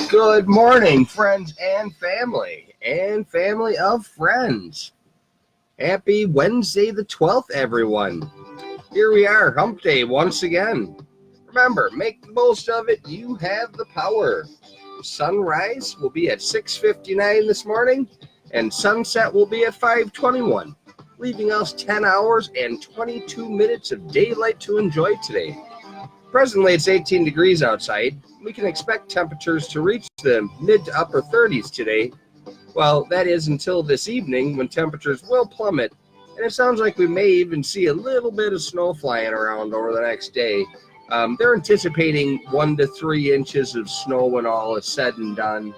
Good morning, friends and family of friends. Happy Wednesday the 12th, everyone. Here we are, hump day once again. Remember, make the most of it. You have the power. Sunrise will be at 6:59 this morning, and sunset will be at 5:21, leaving us 10 hours and 22 minutes of daylight to enjoy today. Presently, it's 18 degrees outside. We can expect temperatures to reach the mid to upper 30s today. Well, that is until this evening when temperatures will plummet, and it sounds like we may even see a little bit of snow flying around over the next day. They're anticipating 1 to 3 inches of snow when all is said and done,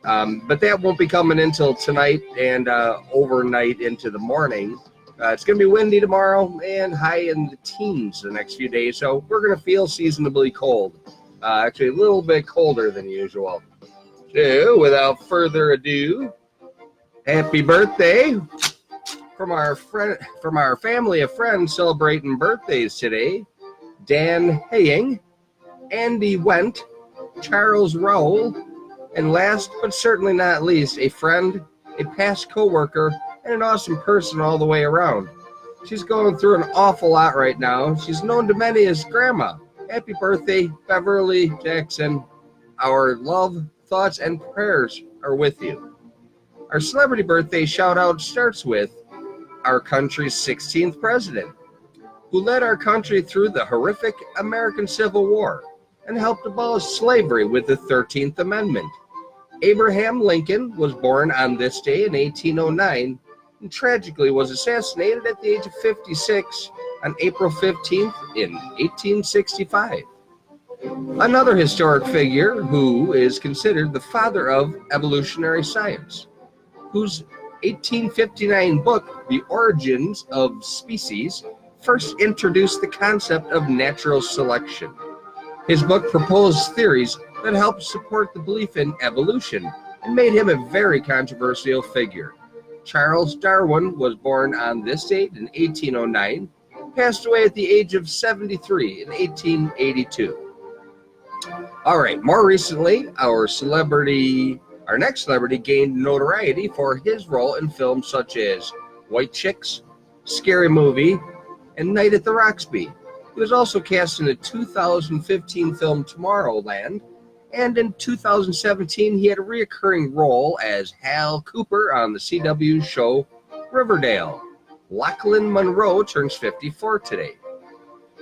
but that won't be coming until tonight and overnight into the morning. It's going to be windy tomorrow and high in the teens the next few days, so we're going to feel seasonably cold. Actually, a little bit colder than usual. So, without further ado, happy birthday from our family of friends celebrating birthdays today. Dan Haying, Andy Wendt, Charles Rowell, and last but certainly not least, a friend, a past co-worker, and an awesome person all the way around. She's going through an awful lot right now. She's known to many as Grandma. Happy birthday, Beverly Jackson. Our love, thoughts, and prayers are with you. Our celebrity birthday shout-out starts with our country's 16th president, who led our country through the horrific American Civil War and helped abolish slavery with the 13th Amendment. Abraham Lincoln was born on this day in 1809 and tragically was assassinated at the age of 56 on April 15th in 1865. Another historic figure who is considered the father of evolutionary science, whose 1859 book, The Origins of Species, first introduced the concept of natural selection. His book proposed theories that helped support the belief in evolution and made him a very controversial figure. Charles Darwin was born on this date in 1809, passed away at the age of 73 in 1882. All right, more recently, our next celebrity gained notoriety for his role in films such as White Chicks, Scary Movie, and Night at the Roxbury. He was also cast in the 2015 film Tomorrowland, and in 2017 he had a recurring role as Hal Cooper on the CW show Riverdale. Lachlan Monroe turns 54 today.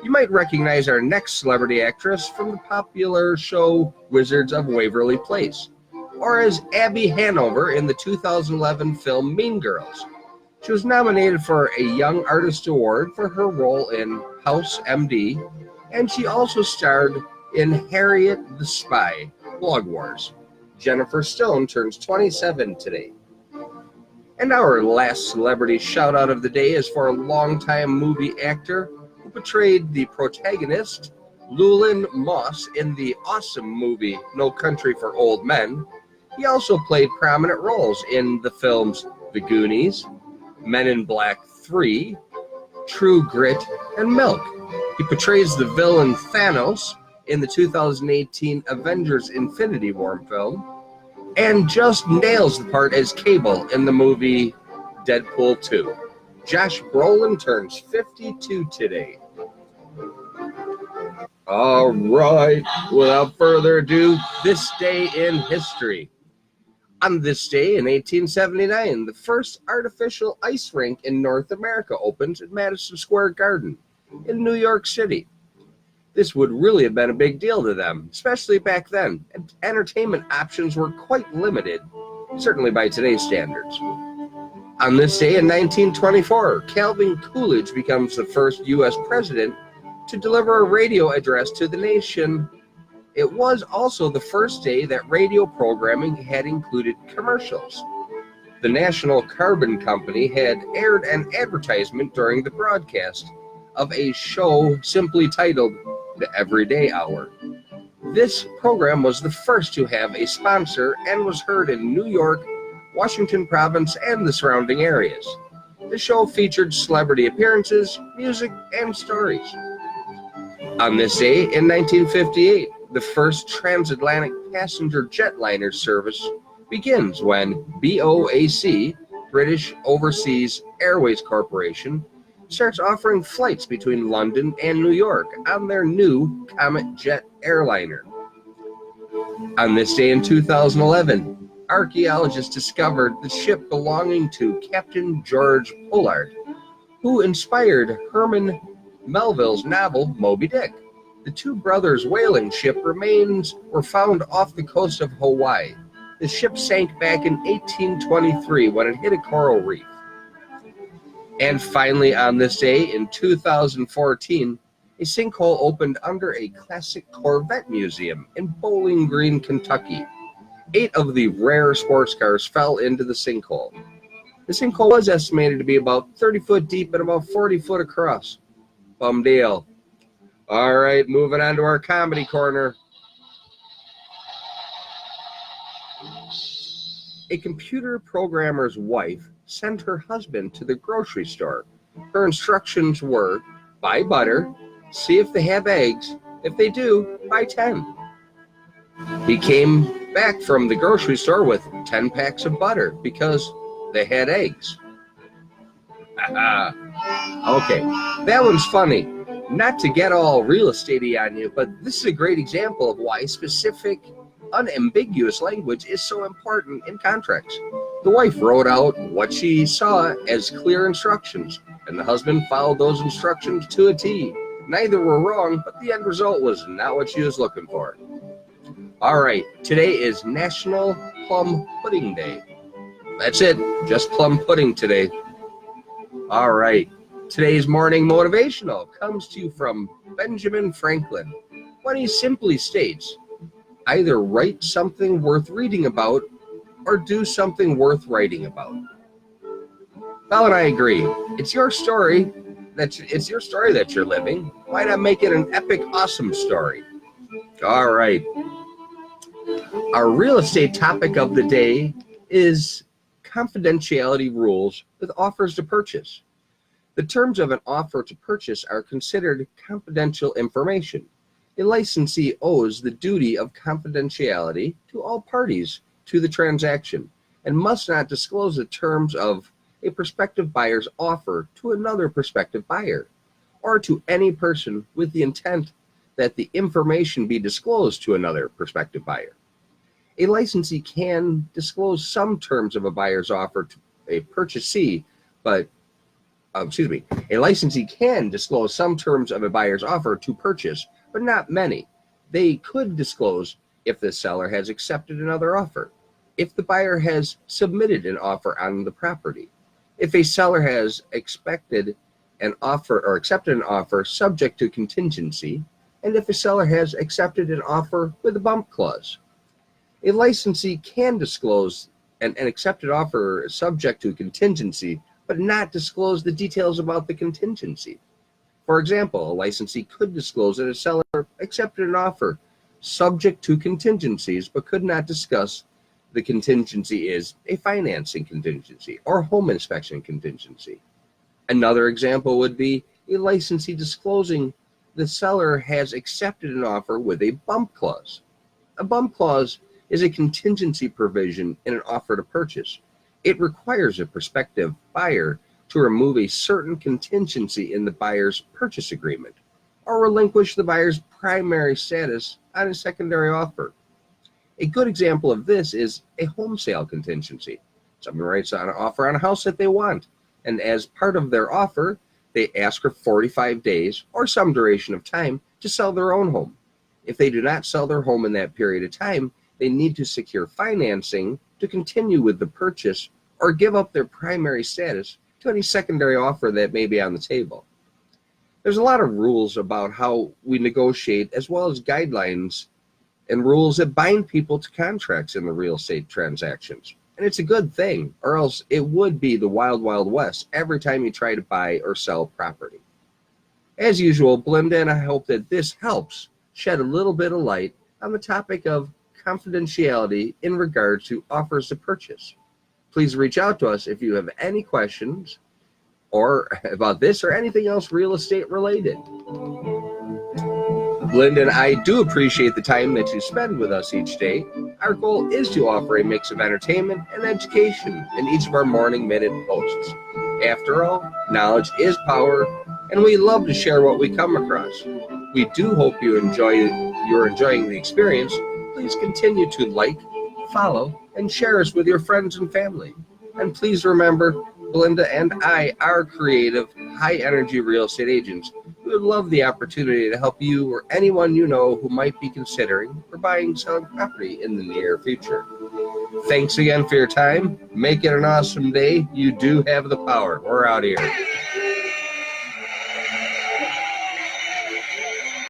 You might recognize our next celebrity actress from the popular show Wizards of Waverly Place, or as Abby Hanover in the 2011 film Mean Girls. She was nominated for a Young Artist Award for her role in House MD, and she also starred in Harriet the Spy, Blog Wars. Jennifer Stone turns 27 today. And our last celebrity shout-out of the day is for a longtime movie actor who portrayed the protagonist, Llewellyn Moss, in the awesome movie No Country for Old Men. He also played prominent roles in the films The Goonies, Men in Black 3, True Grit, and Milk. He portrays the villain Thanos in the 2018 Avengers Infinity War film, and just nails the part as Cable in the movie Deadpool 2. Josh Brolin turns 52 today. All right, without further ado, this day in history. On this day in 1879, the first artificial ice rink in North America opened at Madison Square Garden in New York City. This would really have been a big deal to them, especially back then. Entertainment options were quite limited, certainly by today's standards. On this day in 1924, Calvin Coolidge becomes the first U.S. president to deliver a radio address to the nation. It was also the first day that radio programming had included commercials. The National Carbon Company had aired an advertisement during the broadcast of a show simply titled The Everyday Hour. This program was the first to have a sponsor and was heard in New York, Washington Province, and the surrounding areas. The show featured celebrity appearances, music, and stories. On this day in 1958, the first transatlantic passenger jetliner service begins when BOAC, British Overseas Airways Corporation, starts offering flights between London and New York on their new Comet jet airliner. On this day in 2011, archaeologists discovered the ship belonging to Captain George Pollard, who inspired Herman Melville's novel Moby Dick. The two brothers' whaling ship remains were found off the coast of Hawaii. The ship sank back in 1823 when it hit a coral reef. And finally, on this day in 2014, a sinkhole opened under a classic Corvette museum in Bowling Green, Kentucky. 8 of the rare sports cars fell into the sinkhole. The sinkhole was estimated to be about 30 foot deep and about 40 foot across. Bum deal. All right, moving on to our comedy corner. A computer programmer's wife sent her husband to the grocery store. Her instructions were, buy butter, see if they have eggs. If they do, buy 10. He came back from the grocery store with 10 packs of butter because they had eggs. Okay, that one's funny. Not to get all real estate-y on you, but this is a great example of why specific, unambiguous language is so important in contracts. The wife wrote out what she saw as clear instructions, and the husband followed those instructions to a T. Neither were wrong, but the end result was not what she was looking for. All right, today is National Plum Pudding Day. That's it, just plum pudding today. All right, today's morning motivational comes to you from Benjamin Franklin, when he simply states, either write something worth reading about or do something worth writing about. Val and I agree. It's your story that you're living. Why not make it an epic, awesome story? All right. Our real estate topic of the day is confidentiality rules with offers to purchase. The terms of an offer to purchase are considered confidential information. A licensee owes the duty of confidentiality to all parties to the transaction and must not disclose the terms of a prospective buyer's offer to another prospective buyer or to any person with the intent that the information be disclosed to another prospective buyer. A licensee can disclose some terms of a buyer's offer to a purchasee, a licensee can disclose some terms of a buyer's offer to purchase, but not many. They could disclose if the seller has accepted another offer, if the buyer has submitted an offer on the property, if a seller has accepted an offer subject to contingency, and if a seller has accepted an offer with a bump clause. A licensee can disclose an accepted offer subject to contingency, but not disclose the details about the contingency. For example, a licensee could disclose that a seller accepted an offer subject to contingencies, but could not discuss the contingency is a financing contingency or home inspection contingency. Another example would be a licensee disclosing the seller has accepted an offer with a bump clause. A bump clause is a contingency provision in an offer to purchase. It requires a prospective buyer to remove a certain contingency in the buyer's purchase agreement or relinquish the buyer's primary status on a secondary offer. A good example of this is a home sale contingency. Someone writes on an offer on a house that they want, and as part of their offer, they ask for 45 days or some duration of time to sell their own home. If they do not sell their home in that period of time, they need to secure financing to continue with the purchase or give up their primary status to any secondary offer that may be on the table. There's a lot of rules about how we negotiate, as well as guidelines and rules that bind people to contracts in the real estate transactions. And it's a good thing, or else it would be the wild, wild west every time you try to buy or sell property. As usual, Belinda and I hope that this helps shed a little bit of light on the topic of confidentiality in regards to offers to purchase. Please reach out to us if you have any questions or about this or anything else real estate related. Belinda and I do appreciate the time that you spend with us each day. Our goal is to offer a mix of entertainment and education in each of our Morning Minute posts. After all, knowledge is power, and we love to share what we come across. We do hope you're enjoying the experience. Please continue to like, follow, and share us with your friends and family. And please remember, Belinda and I are creative, high-energy real estate agents. We would love the opportunity to help you or anyone you know who might be considering or buying selling property in the near future. Thanks again for your time. Make it an awesome day. You do have the power. We're out here.